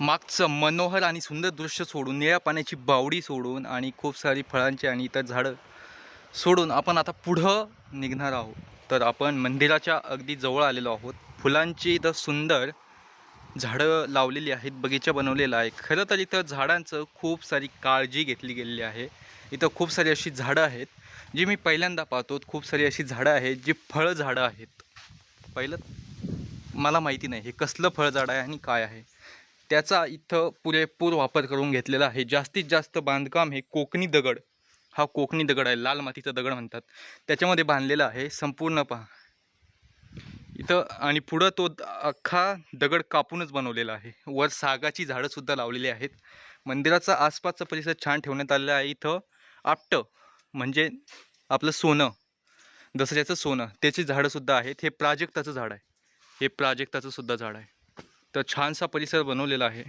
मागचं मनोहर आणि सुंदर दृश्य सोडून, निळ्या पाण्याची बावडी सोडून आणि खूप सारी फळांची आणि इतर झाडं सोडून आपण आता पुढं निघणार आहोत. तर आपण मंदिराच्या अगदी जवळ आलेलो आहोत. फुलांची इथं सुंदर झाडं लावलेली आहेत, बगीचा बनवलेला आहे. खरं तर इथं झाडांचं खूप सारी काळजी घेतली गेलेली आहे. इथं खूप सारी अशी झाडं आहेत जी मी पहिल्यांदा पाहतो. खूप सारी अशी झाडं आहेत जी फळझाडं आहेत. पहिलं मला माहिती नाही हे कसलं फळझाड आहे आणि काय आहे. त्याचा इथं पुरेपूर वापर करून घेतलेला आहे. जास्तीत जास्त बांधकाम हे कोकणी दगड, हा कोकणी दगड आहे, लाल मातीचा दगड म्हणतात, त्याच्यामध्ये बांधलेला आहे संपूर्ण. पहा इथं आणि पुढं तो अख्खा दगड कापूनच बनवलेला आहे. वर सागाची झाडंसुद्धा लावलेली आहेत. मंदिराचा आसपासचा परिसर छान ठेवण्यात आलेला आहे. इथं आपटं म्हणजे आपलं सोनं, दसऱ्याचं सोनं, त्याची झाडंसुद्धा आहेत. हे प्राजक्ताचं झाड आहे, हे प्राजक्ताचं सुद्धा झाड आहे. तर छानसा परिसर बनवलेला आहे.